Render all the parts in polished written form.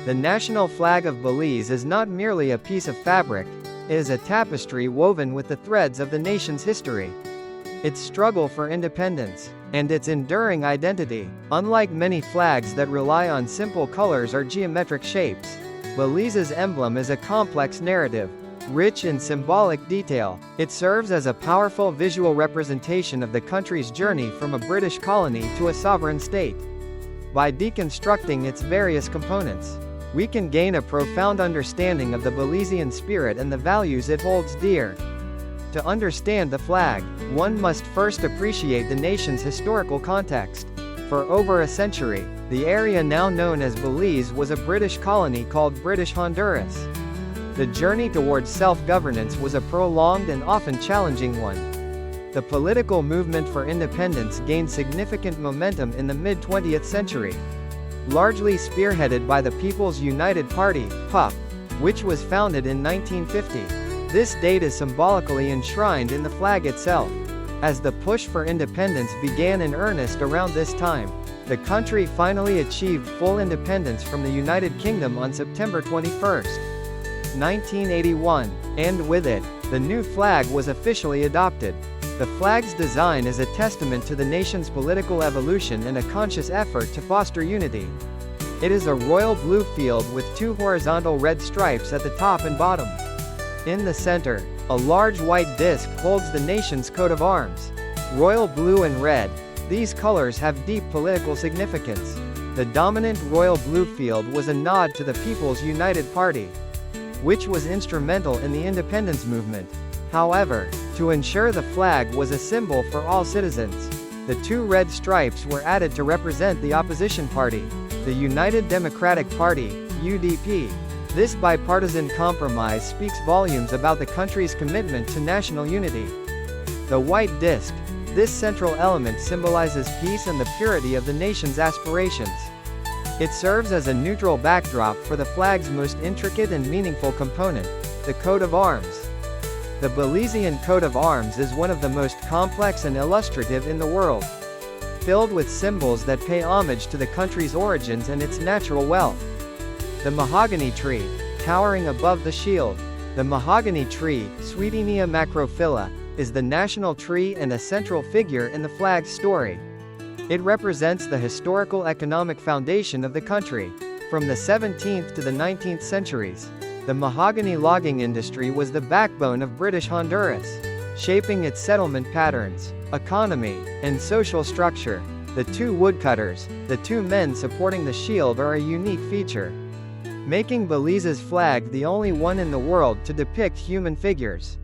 The national flag of Belize is not merely a piece of fabric, it is a tapestry woven with the threads of the nation's history. Its struggle for independence, and its enduring identity. Unlike many flags that rely on simple colors or geometric shapes, Belize's emblem is a complex narrative, rich in symbolic detail. It serves as a powerful visual representation of the country's journey from a British colony to a sovereign state. By deconstructing its various components, we can gain a profound understanding of the Belizean spirit and the values it holds dear. To understand the flag, one must first appreciate the nation's historical context. For over a century, the area now known as Belize was a British colony called British Honduras. The journey towards self-governance was a prolonged and often challenging one. The political movement for independence gained significant momentum in the mid-20th century. Largely spearheaded by the People's United Party, PUP, which was founded in 1950. This date is symbolically enshrined in the flag itself. As the push for independence began in earnest around this time, the country finally achieved full independence from the United Kingdom on September 21, 1981, and with it, the new flag was officially adopted. The flag's design is a testament to the nation's political evolution and a conscious effort to foster unity. It is a royal blue field with two horizontal red stripes at the top and bottom. In the center, a large white disc holds the nation's coat of arms. Royal blue and red, these colors have deep political significance. The dominant royal blue field was a nod to the People's United Party, which was instrumental in the independence movement. However, to ensure the flag was a symbol for all citizens, the two red stripes were added to represent the opposition party, the United Democratic Party, UDP. This bipartisan compromise speaks volumes about the country's commitment to national unity. The white disc, this central element symbolizes peace and the purity of the nation's aspirations. It serves as a neutral backdrop for the flag's most intricate and meaningful component, the coat of arms. The Belizean coat of arms is one of the most complex and illustrative in the world, filled with symbols that pay homage to the country's origins and its natural wealth. The mahogany tree, towering above the shield. The mahogany tree, Sweetenia macrophylla, is the national tree and a central figure in the flag's story. It represents the historical economic foundation of the country. From the 17th to the 19th centuries, the mahogany logging industry was the backbone of British Honduras, shaping its settlement patterns, economy, and social structure. The two woodcutters, the two men supporting the shield, are a unique feature, making Belize's flag the only one in the world to depict human figures.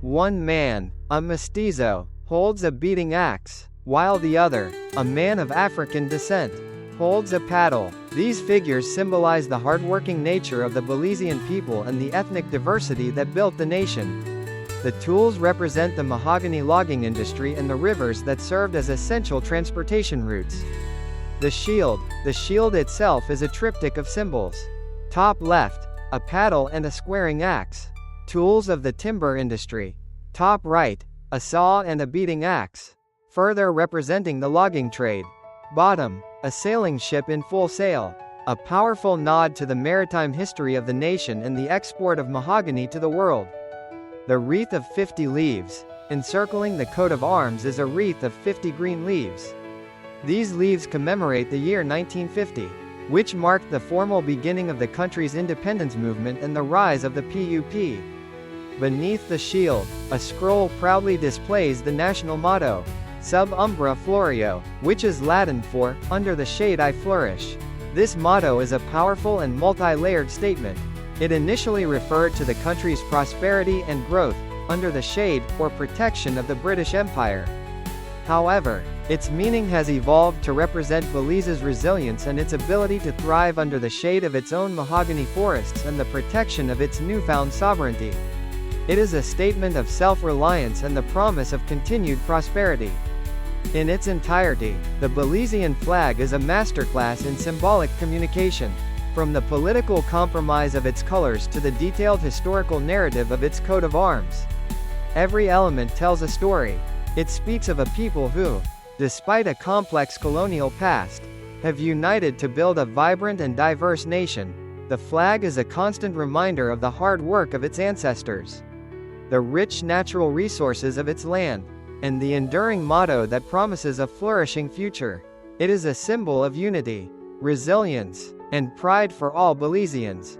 One man, a mestizo, holds a beating axe, while the other, a man of African descent, holds a paddle. These figures symbolize the hardworking nature of the Belizean people and the ethnic diversity that built the nation. The tools represent the mahogany logging industry and the rivers that served as essential transportation routes. The shield itself is a triptych of symbols. Top left, a paddle and a squaring axe. Tools of the timber industry. Top right, a saw and a beating axe, further representing the logging trade. Bottom, a sailing ship in full sail, a powerful nod to the maritime history of the nation and the export of mahogany to the world. The wreath of 50 leaves, encircling the coat of arms, is a wreath of 50 green leaves. These leaves commemorate the year 1950, which marked the formal beginning of the country's independence movement and the rise of the PUP. Beneath the shield, a scroll proudly displays the national motto, Sub Umbra Floreo, which is Latin for, under the shade I flourish. This motto is a powerful and multi-layered statement. It initially referred to the country's prosperity and growth, under the shade, or protection of the British Empire. However, its meaning has evolved to represent Belize's resilience and its ability to thrive under the shade of its own mahogany forests and the protection of its newfound sovereignty. It is a statement of self-reliance and the promise of continued prosperity. In its entirety, the Belizean flag is a masterclass in symbolic communication. From the political compromise of its colors to the detailed historical narrative of its coat of arms, every element tells a story. It speaks of a people who, despite a complex colonial past, have united to build a vibrant and diverse nation. The flag is a constant reminder of the hard work of its ancestors, the rich natural resources of its land, and the enduring motto that promises a flourishing future. It is a symbol of unity, resilience, and pride for all Belizeans.